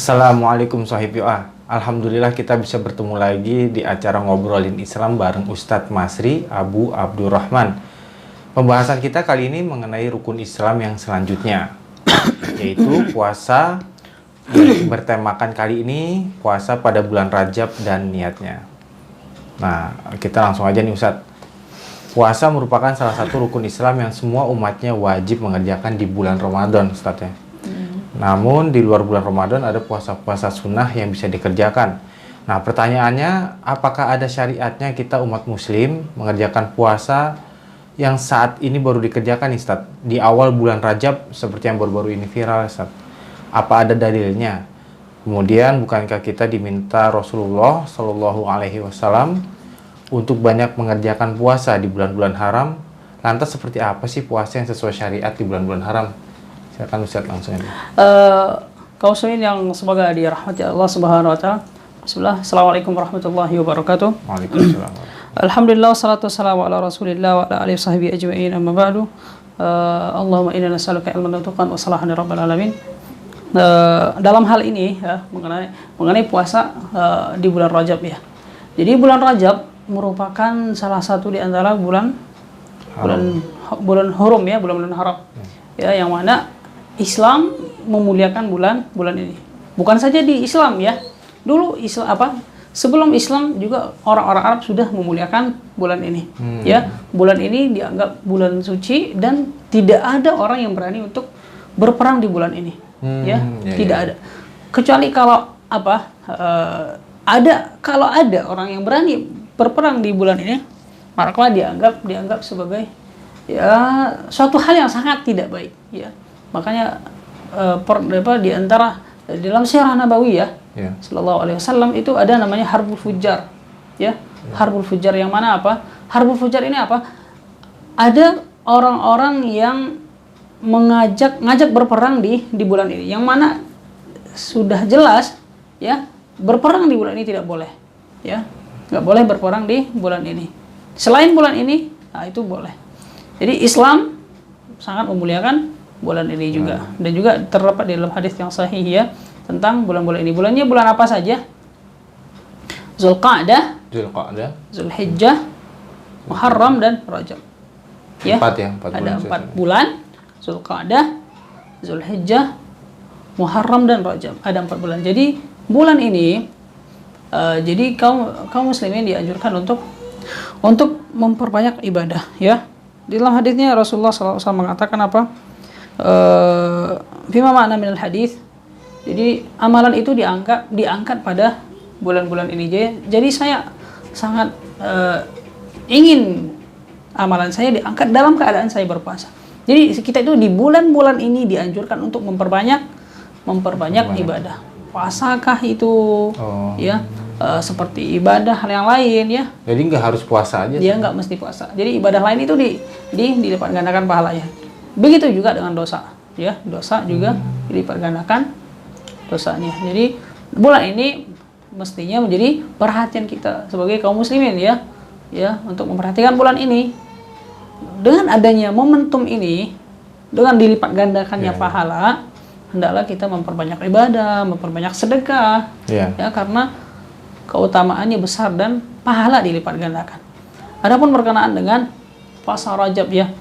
Assalamualaikum Sohib Yoa. Alhamdulillah kita bisa bertemu lagi di acara Ngobrolin Islam bareng Ustadz Masri Abu Abdurrahman. Pembahasan kita kali ini mengenai rukun Islam yang selanjutnya, yaitu puasa yang bertemakan kali ini puasa pada bulan Rajab dan niatnya. Nah, kita langsung aja nih Ustadz. Puasa merupakan salah satu rukun Islam yang semua umatnya wajib mengerjakan di bulan Ramadan, Ustadz ya. Namun di luar bulan Ramadan ada puasa-puasa sunnah yang bisa dikerjakan. Nah, pertanyaannya, apakah ada syariatnya kita umat muslim mengerjakan puasa yang saat ini baru dikerjakan nih Ustaz, di awal bulan Rajab seperti yang baru-baru ini viral Ustaz? Apa ada dalilnya? Kemudian bukankah kita diminta Rasulullah Shallallahu Alaihi Wasallam untuk banyak mengerjakan puasa di bulan-bulan haram? Lantas seperti apa sih puasa yang sesuai syariat di bulan-bulan haram? Silakan Ustaz langsung aja. Kaum muslimin yang semoga dirahmati Allah Subhanahu wa taala. Bismillah. Assalamualaikum warahmatullahi wabarakatuh. Waalaikumsalam. Alhamdulillah wassalatu wassalamu ala Rasulillah wa ala alihi washabihi ajma'in. Amma ba'du. Allahumma inna nas'aluka ilman nafi'an wa salahan ya rabbal alamin. Dalam hal ini ya, mengenai puasa di bulan Rajab ya. Jadi bulan Rajab merupakan salah satu di antara bulan hurum ya, bulan-bulan haram. Ya, yang mana Islam memuliakan bulan ini. Bukan saja di Islam ya. Dulu sebelum Islam juga orang-orang Arab sudah memuliakan bulan ini. Ya, bulan ini dianggap bulan suci dan tidak ada orang yang berani untuk berperang di bulan ini. Tidak ada. Kecuali kalau kalau ada orang yang berani berperang di bulan ini, maka dianggap sebagai suatu hal yang sangat tidak baik ya. Makanya di antara dalam sirah Nabawiyah sallallahu alaihi wasallam itu ada namanya Harbul Fujjar ya. Harbul Fujjar yang mana apa? Harbul Fujjar ini apa? Ada orang-orang yang ngajak berperang di bulan ini, yang mana sudah jelas ya, berperang di bulan ini tidak boleh ya. Nggak boleh berperang di bulan ini. Selain bulan ini, nah itu boleh. Jadi Islam sangat memuliakan bulan ini juga. Dan juga terdapat di dalam hadis yang sahih ya tentang bulan-bulan ini. Bulannya bulan apa saja? Zulqa'dah, Zulhijjah, Muharram dan Rajab. Ya. Ada 4 bulan. Zulqa'dah, Zulhijjah, Muharram dan Rajab. Ada 4 bulan. Jadi bulan ini jadi kaum muslimin dianjurkan untuk memperbanyak ibadah ya. Di dalam hadisnya Rasulullah SAW mengatakan apa? Fima makna minal hadis. Jadi amalan itu diangkat pada bulan-bulan ini. Jadi saya sangat ingin amalan saya diangkat dalam keadaan saya berpuasa. Jadi kita itu di bulan-bulan ini dianjurkan untuk memperbanyak ibadah. Puasakah itu ya? Seperti ibadah hal yang lain ya. Jadi nggak harus puasa aja. Dia nggak mesti puasa. Jadi ibadah lain itu dilipat gandakan pahalanya. Begitu juga dengan dosa, ya. Dosa juga dilipat gandakan dosanya. Jadi bulan ini mestinya menjadi perhatian kita sebagai kaum muslimin ya, untuk memperhatikan bulan ini. Dengan adanya momentum ini, dengan dilipat gandakannya pahala, hendaklah kita memperbanyak ibadah, memperbanyak sedekah, ya, karena keutamaannya besar dan pahala dilipat gandakan. Adapun berkenaan dengan puasa Rajab ya.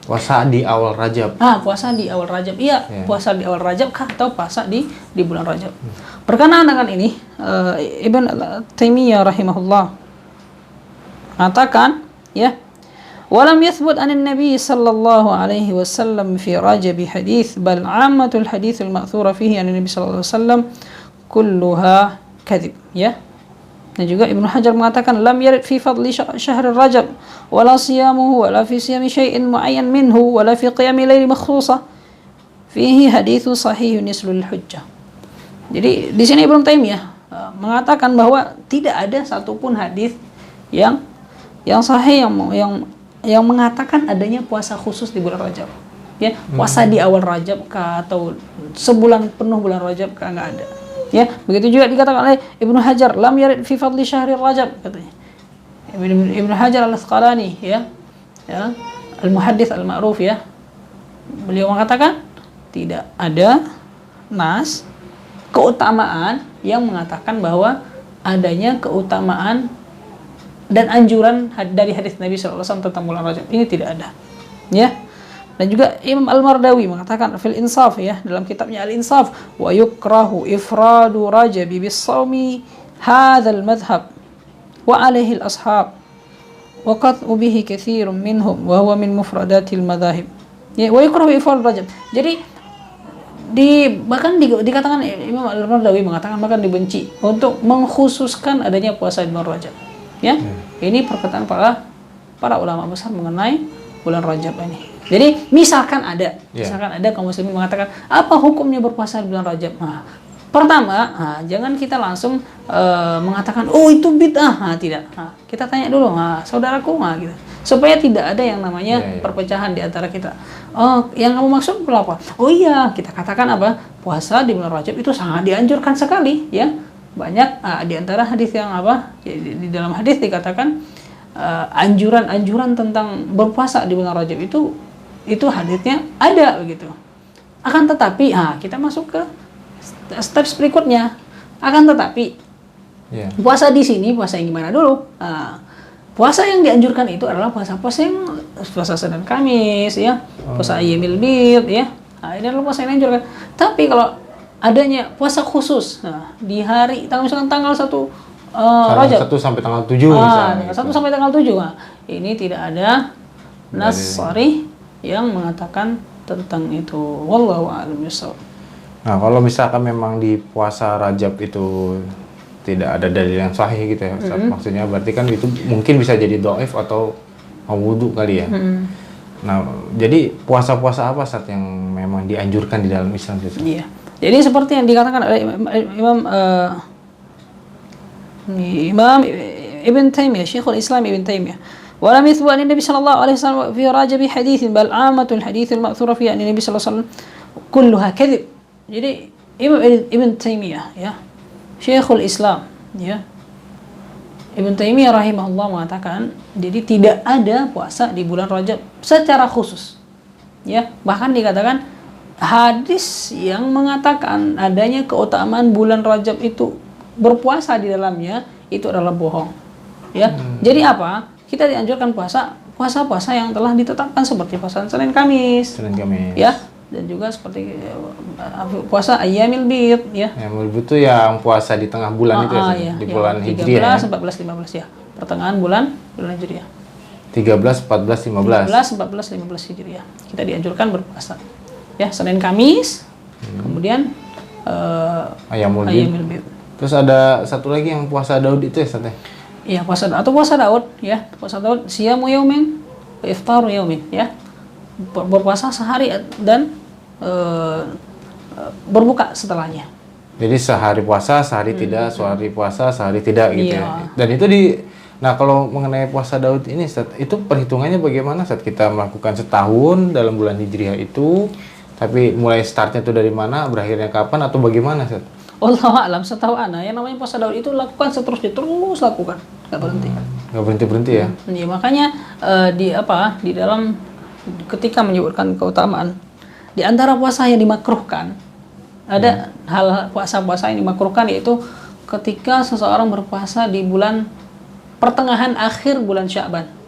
Puasa di awal Rajab. Puasa di awal Rajab. Iya, puasa di awal Rajab kah atau puasa di bulan Rajab. Berkenaan dengan ini, Ibn Taimiyah rahimahullah mengatakan ya, walam yathbut anin Nabi sallallahu alaihi wasallam fi Rajab hadits bal 'ammatul haditsul ma'thura fihi anin Nabi sallallahu alaihi wasallam kulluha kadhib ya. Dan juga Ibnu Hajar mengatakan lam yarid fi fadli syahr Rajab wala siyamuhu wala fi siyami syai'in muayyan minhu wala fi qiyami laili makhsusah fihi haditsu sahihun yaslul hujjah. Jadi di sini Ibnu Taimiyah mengatakan bahwa tidak ada satupun hadis yang sahih yang mengatakan adanya puasa khusus di bulan Rajab. Ya, puasa di awal Rajab kah atau sebulan penuh bulan Rajab kah, enggak ada. Ya, begitu juga dikatakan oleh Ibnu Hajar, lam yarid fi fadli syahri Rajab katanya. Ibnu Hajar Al-Asqalani ya, al-muhaddits al-ma'ruf ya. Beliau mengatakan tidak ada nas keutamaan yang mengatakan bahwa adanya keutamaan dan anjuran dari hadis Nabi SAW tentang bulan Rajab. Ini tidak ada. Ya. Dan juga Imam Al-Mardawi mengatakan fil Insaf, ya, dalam kitabnya Al-Insaf, wa yukrahu ifradu Rajabi bis-shaumi hadzal madhhab wa alaihi al-ashab wa qad bihi katsirun minhum wa huwa min mufradatil madzahib. Ya, wa yukrahu ifradu Rajab. Jadi bahkan dikatakan Imam Al-Mardawi mengatakan bahkan dibenci untuk mengkhususkan adanya puasa di bulan Rajab. Ya. Ini perkataan para ulama besar mengenai bulan Rajab ini. Jadi misalkan ada kaum muslimin mengatakan apa hukumnya berpuasa di bulan Rajab. Nah, pertama, jangan kita langsung mengatakan oh itu bid'ah. Tidak. Kita tanya dulu, saudaraku, gitu. Supaya tidak ada yang namanya perpecahan di antara kita. Oh, yang kamu maksud apa? Oh iya, kita katakan apa? Puasa di bulan Rajab itu sangat dianjurkan sekali, ya. Banyak di antara hadis yang di dalam hadis dikatakan anjuran-anjuran tentang berpuasa di bulan Rajab itu hadisnya ada begitu. Akan tetapi kita masuk ke step berikutnya. Akan tetapi puasa di sini puasa yang gimana dulu? Puasa yang dianjurkan itu adalah puasa Senin Kamis, ya. Puasa Ayyamil Bid, ya. Ini adalah puasa yang dianjurkan. Tapi kalau adanya puasa khusus di hari misalkan tanggal 1 Rajab 1 sampai tanggal 7 misalnya. 1 sampai tanggal 7. Ini tidak ada nas sharih yang mengatakan tentang itu. Wallahu a'lam bishawab. Nah, kalau misalkan memang di puasa Rajab itu tidak ada dalil yang sahih gitu ya, Ustaz. Maksudnya berarti kan itu mungkin bisa jadi dhaif atau wudu kali ya. Nah, jadi puasa-puasa apa Ustaz yang memang dianjurkan di dalam Islam itu? Iya. Jadi seperti yang dikatakan oleh Imam Ibn Taimiyah, Syekhul Islam Ibn Taimiyah. ولم يثبت عن النبي صلى الله عليه وسلم في رجب حديث بل عامة الحديث المأثورة فيها عن النبي صلى الله عليه وسلم كلها كذب. Jadi Imam Ibn Taimiyah, ya, Syekhul Islam, ya, Ibn Taimiyah rahimahullah mengatakan jadi tidak ada puasa di bulan Rajab secara khusus, ya. Bahkan dikatakan hadis yang mengatakan adanya keutamaan bulan Rajab itu berpuasa di dalamnya itu adalah bohong, ya. Jadi apa? Kita dianjurkan puasa yang telah ditetapkan seperti puasa Senin Kamis, ya, dan juga seperti puasa Ayyamil Bid, ya. Ayyamil Bid itu yang puasa di tengah bulan itu ya, di bulan Hijriah. 13, 14, 15 ya, pertengahan bulan Hijriah. 13, 14, 15. 14, 15 Hijriah. Kita dianjurkan berpuasa, ya, Senin Kamis, kemudian Ayyamil Bid. Terus ada satu lagi yang puasa Daud itu ya, Ustaz? Iya, puasa Daud, ya. Puasa Daud siyamu yaumin wa iftaru yaumin, ya. Berpuasa sehari dan berbuka setelahnya. Jadi sehari puasa, sehari tidak, sehari puasa, sehari tidak gitu ya. Iya. Dan itu nah kalau mengenai puasa Daud ini, Ustaz, itu perhitungannya bagaimana saat kita melakukan setahun dalam bulan Hijriah itu, tapi mulai startnya itu dari mana, berakhirnya kapan atau bagaimana, Ustaz? Wallahu a'lam, setahu ana yang namanya puasa Daud itu lakukan terus lakukan, nggak berhenti. Nggak berhenti ya? Iya, makanya di dalam ketika menyebutkan keutamaan di antara puasa yang dimakruhkan ada hal puasa-puasa yang dimakruhkan, yaitu ketika seseorang berpuasa di bulan pertengahan akhir bulan Sya'ban.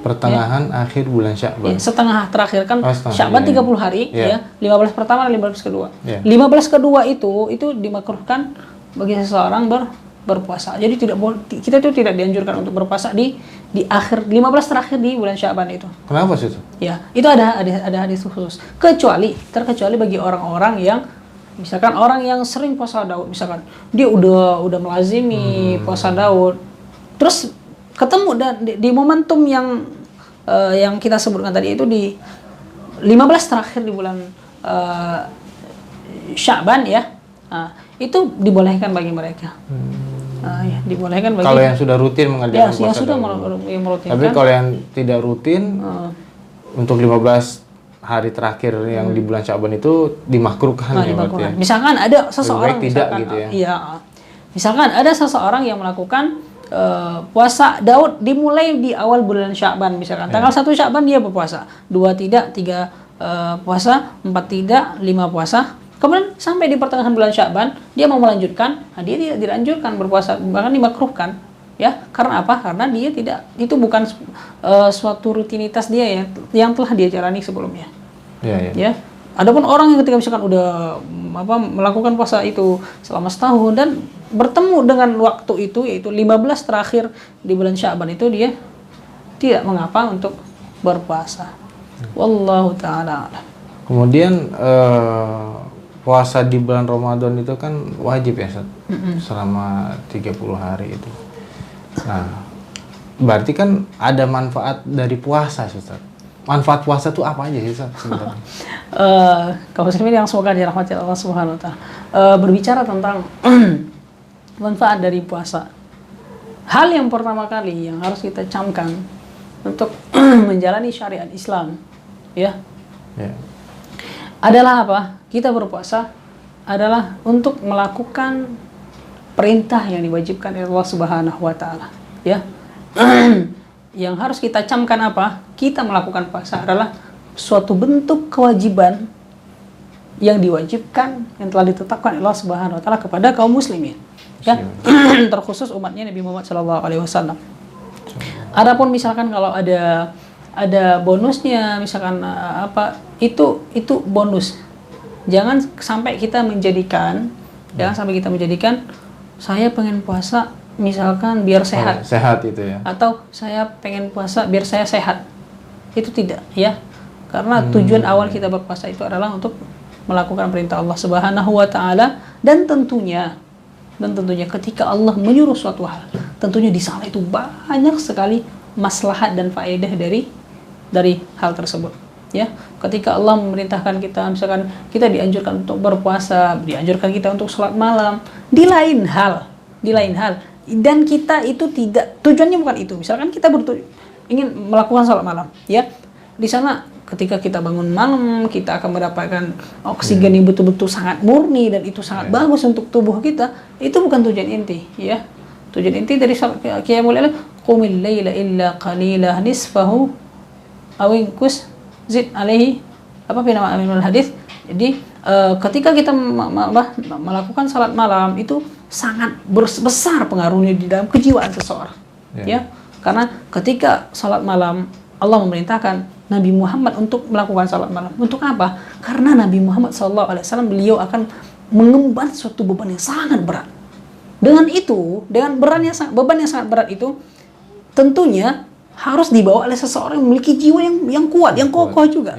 Pertengahan akhir bulan Sya'ban. Ya, setengah terakhir kan Sya'ban 30 hari, ya. 15 pertama dan 15 kedua. 15 kedua itu dimakruhkan bagi seseorang berpuasa. Jadi kita itu tidak dianjurkan untuk berpuasa di akhir 15 terakhir di bulan Sya'ban itu. Kenapa sih itu? Ya, itu ada hadis khusus. Terkecuali bagi orang-orang yang misalkan orang yang sering puasa Daud, misalkan dia udah melazimi puasa Daud. Terus ketemu dan di momentum yang kita sebutkan tadi itu di 15 terakhir di bulan Sya'ban, ya. Itu dibolehkan bagi mereka. Ya, dibolehkan bagi kalau yang sudah rutin mengerjakan puasa. Yang sudah merutinkan. Tapi kalau yang tidak rutin untuk 15 hari terakhir yang di bulan Sya'ban itu dimakruhkan ya berarti. Ya? Misalkan ada seseorang gitu ya. Iya. Misalkan ada seseorang yang melakukan puasa Daud dimulai di awal bulan Sya'ban, misalkan tanggal 1 Sya'ban dia berpuasa, 2 tidak, 3 puasa, 4 tidak, 5 puasa, Kemudian sampai di pertengahan bulan Sya'ban dia mau melanjutkan, nah dia tidak dilanjutkan berpuasa, bahkan dimakruhkan. Ya, karena apa? Karena dia tidak, itu bukan suatu rutinitas dia yang telah dia jalani sebelumnya. Ya. Adapun orang yang ketika misalkan udah melakukan puasa itu selama setahun dan bertemu dengan waktu itu yaitu 15 terakhir di bulan Sya'ban itu, dia tidak mengapa untuk berpuasa. Wallahu taala a'lam. Kemudian puasa di bulan Ramadan itu kan wajib ya, Ustaz? Selama 30 hari itu. Nah, berarti kan ada manfaat dari puasa, Ustaz. Manfaat puasa itu apa aja sih, Ustaz, sebenarnya? Kaum muslimin yang semoga dirahmati Allah Subhanahu wa taala. Berbicara tentang manfaat dari puasa. Hal yang pertama kali yang harus kita camkan untuk menjalani syariat Islam, ya. Adalah apa? Kita berpuasa adalah untuk melakukan perintah yang diwajibkan oleh Allah Subhanahu wa taala, ya. Yang harus kita camkan apa? Kita melakukan puasa adalah suatu bentuk kewajiban yang diwajibkan, yang telah ditetapkan Allah Subhanahu wa taala kepada kaum muslimin, ya. Terkhusus umatnya Nabi Muhammad SAW. Adapun misalkan kalau ada bonusnya, misalkan itu bonus. Jangan sampai kita menjadikan saya pengen puasa misalkan biar sehat. Sehat itu ya. Atau saya pengen puasa biar saya sehat. Itu tidak, ya. Karena tujuan awal kita berpuasa itu adalah untuk melakukan perintah Allah Subhanahu wa taala, dan tentunya ketika Allah menyuruh suatu hal, tentunya di sana itu banyak sekali maslahat dan faedah dari hal tersebut, ya. Ketika Allah memerintahkan kita, misalkan kita dianjurkan untuk berpuasa, dianjurkan kita untuk sholat malam, di lain hal, dan kita itu tidak, tujuannya bukan itu. Misalkan kita ingin melakukan sholat malam, ya. Di sana ketika kita bangun malam, kita akan mendapatkan oksigen yang betul-betul sangat murni, dan itu sangat bagus untuk tubuh kita. Itu bukan tujuan inti, ya. Tujuan inti dari qiyamul lail, qumil laila illa qalilah nisfahu aw inqus zid alaihi, nama aminul hadis. Jadi ketika kita melakukan salat malam itu sangat besar pengaruhnya di dalam kejiwaan seseorang, ya. Karena ketika salat malam Allah memerintahkan Nabi Muhammad untuk melakukan salat malam. Untuk apa? Karena Nabi Muhammad SAW beliau akan mengemban suatu beban yang sangat berat. Dengan beban yang sangat berat itu tentunya harus dibawa oleh seseorang yang memiliki jiwa yang kuat, yang kokoh juga.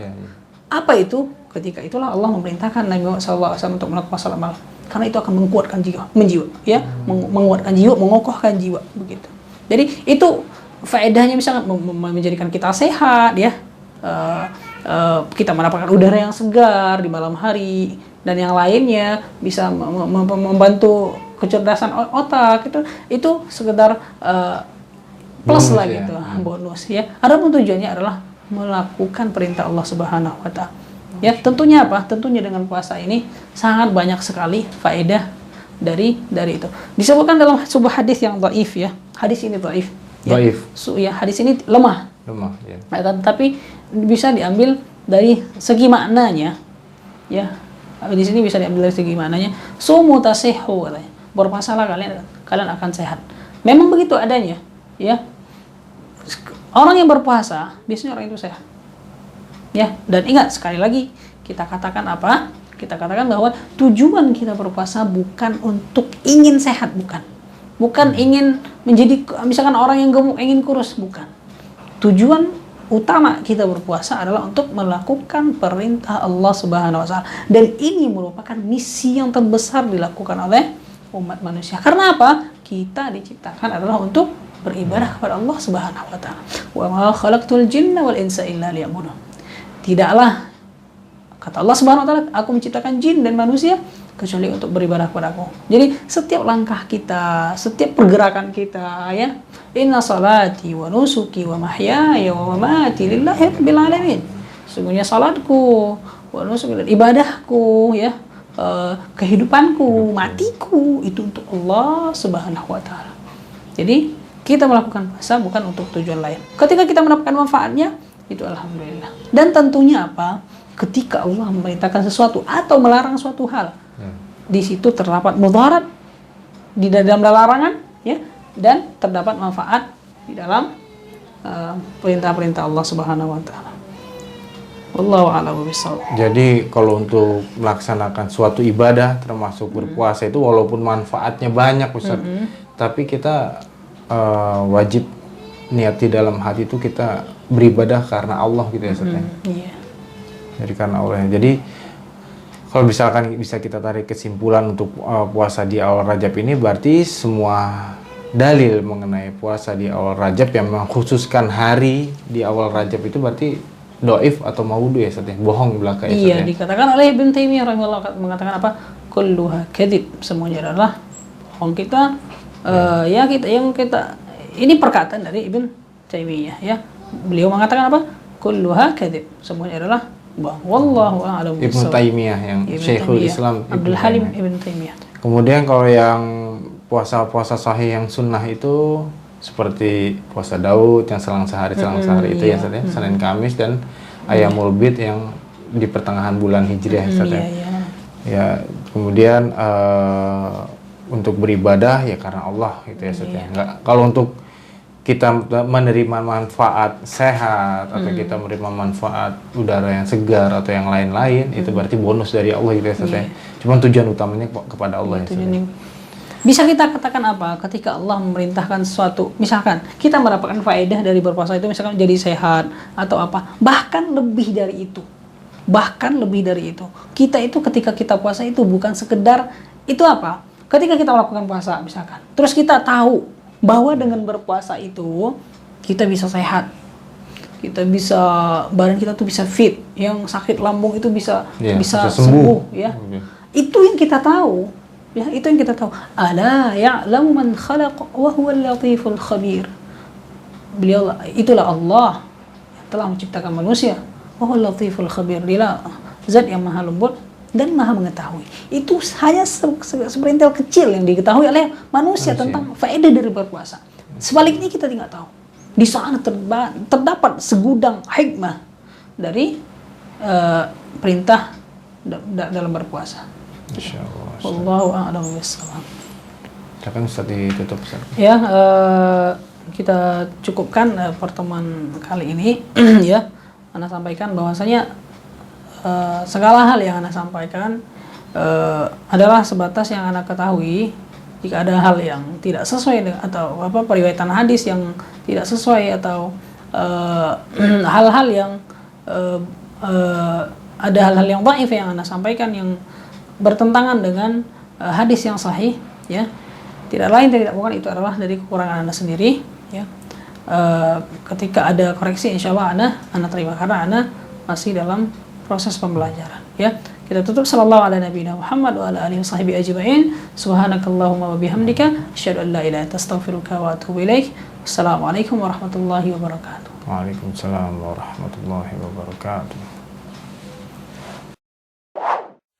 Apa itu? Ketika itulah Allah memerintahkan Nabi Muhammad SAW untuk melakukan salat malam. Karena itu akan menguatkan jiwa, ya, menguatkan jiwa, mengokohkan jiwa, begitu. Jadi itu faedahnya, misalnya menjadikan kita sehat, ya. Kita mendapatkan udara yang segar di malam hari, dan yang lainnya bisa membantu kecerdasan otak. Itu sekedar plus lah gitu, bonus, ya. Adapun tujuannya adalah melakukan perintah Allah Subhanahu wa taala. Ya, tentunya apa? Tentunya dengan puasa ini sangat banyak sekali faedah dari itu. Disebutkan dalam sebuah hadis yang dhaif, ya. Hadis ini dhaif. Ya, hadis ini lemah, ya. Tapi bisa diambil dari segi maknanya, ya. Di sini bisa diambil dari segi maknanya. Sumu tasihhu, berpuasalah kalian akan sehat. Memang begitu adanya, ya. Orang yang berpuasa biasanya orang itu sehat, ya. Dan ingat, sekali lagi kita katakan apa? Kita katakan bahwa tujuan kita berpuasa bukan untuk ingin sehat, bukan ingin menjadi misalkan orang yang gemuk ingin kurus, bukan. Tujuan utama kita berpuasa adalah untuk melakukan perintah Allah Subhanahu wa taala, dan ini merupakan misi yang terbesar dilakukan oleh umat manusia. Karena apa? Kita diciptakan adalah untuk beribadah kepada Allah Subhanahu wa taala. Wa ma khalaqtul jinna wal insa illa liya'budun. Tidaklah, kata Allah Subhanahu wa taala, aku menciptakan jin dan manusia kecuali untuk beribadah kepada aku. Jadi setiap langkah kita, setiap pergerakan kita, ya. Inna salati wa nusuki wa mahyaya wa mamati lillahi rabbil alamin. Sesungguhnya salatku, wa nusuki, dan ibadahku, ya, kehidupanku, matiku itu untuk Allah Subhanahu wa taala. Jadi kita melakukan puasa bukan untuk tujuan lain. Ketika kita mendapatkan manfaatnya, itu alhamdulillah. Dan tentunya apa? ketika Allah memerintahkan sesuatu atau melarang suatu hal, di situ terdapat mudarat di dalam larangan, ya, dan terdapat manfaat di dalam perintah-perintah Allah Subhanahu wa taala. Wallahu a'lam bishawab. Jadi kalau untuk melaksanakan suatu ibadah termasuk berpuasa itu walaupun manfaatnya banyak Ustaz, tapi kita wajib niat di dalam hati itu kita beribadah karena Allah gitu ya Ustaz. Iya. Jadi karena Allah. Jadi kalau misalkan bisa kita tarik kesimpulan untuk puasa di awal Rajab ini, berarti semua dalil mengenai puasa di awal Rajab yang mengkhususkan hari di awal Rajab itu berarti doif atau maudhu ya Ustaz, bohong belaka ya Ustaz. Iya, dikatakan oleh Ibn Taimiyah rahimahullah, mengatakan apa? Kulluha kadzib, semuanya adalah bohong. Kita ini perkataan dari Ibn Taimiyah, ya. Beliau mengatakan apa? Kulluha kadzib, semuanya adalah bohong. Wallahu a'lam Ibn Taimiyah yang Syekhul Islam Abdul Halim Ibn Taimiyah. Kemudian kalau yang puasa sahih yang sunnah itu seperti puasa Daud yang selang sehari itu ya Ustaz ya, Senin Kamis dan Ayamul Bid yang di pertengahan bulan Hijriah Ustaz ya. Ya, kemudian untuk beribadah ya karena Allah gitu ya Ustaz ya. Kalau untuk kita menerima manfaat sehat atau kita menerima manfaat udara yang segar atau yang lain-lain, itu berarti bonus dari Allah gitu ya Ustaz ya. Cuma tujuan utamanya kepada Allah ya Ustaz ya. Bisa kita katakan apa? Ketika Allah memerintahkan sesuatu, misalkan kita mendapatkan faedah dari berpuasa itu, misalkan jadi sehat atau apa, bahkan lebih dari itu. Bahkan lebih dari itu. Kita itu ketika kita puasa itu bukan sekedar itu apa? Ketika kita melakukan puasa misalkan, terus kita tahu bahwa dengan berpuasa itu kita bisa sehat, kita bisa, badan kita tuh bisa fit, yang sakit lambung itu bisa sembuh ya. Itu yang kita tahu, ya, itu yang kita tahu. Ala ya'lamu man khalaq wa huwal latiful khabir. Beliau, itulah Allah yang telah menciptakan manusia. Wa huwal latiful khabir. Dia zat yang maha lembut dan maha mengetahui. Itu hanya seperintil kecil yang diketahui oleh manusia tentang faedah dari berpuasa. Sebaliknya kita tidak tahu. Di sana terdapat segudang hikmah dari perintah dalam berpuasa. Insyaallah. Wallahu a'lam bishawab. Silakan Ustaz ditutup Ustaz. Ya, kita cukupkan pertemuan kali ini ya. Ana sampaikan bahwasanya segala hal yang Anda sampaikan adalah sebatas yang Anda ketahui. Jika ada hal yang tidak sesuai dengan, atau periwayatan hadis yang tidak sesuai, atau hal-hal yang ada hal-hal yang dhaif yang Anda sampaikan yang bertentangan dengan hadis yang sahih, ya, tidak lain tidak bukan itu adalah dari kekurangan Anda sendiri, ya. Ketika ada koreksi, insya Allah Anda terima karena Anda masih dalam proses pembelajaran, ya. Kita tutup sallallahu ala nabiyina Muhammad wa ala alihi washabihi ajma'in. Subhanakallahumma wa bihamdika asyhadu an la ilaha illa anta astaghfiruka wa atubu ilaik. Assalamualaikum warahmatullahi wabarakatuh. Waalaikumsalam warahmatullahi wabarakatuh.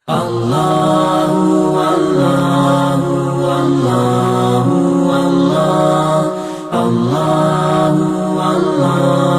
Allahu Allahu Allahu Allah Allahu Allah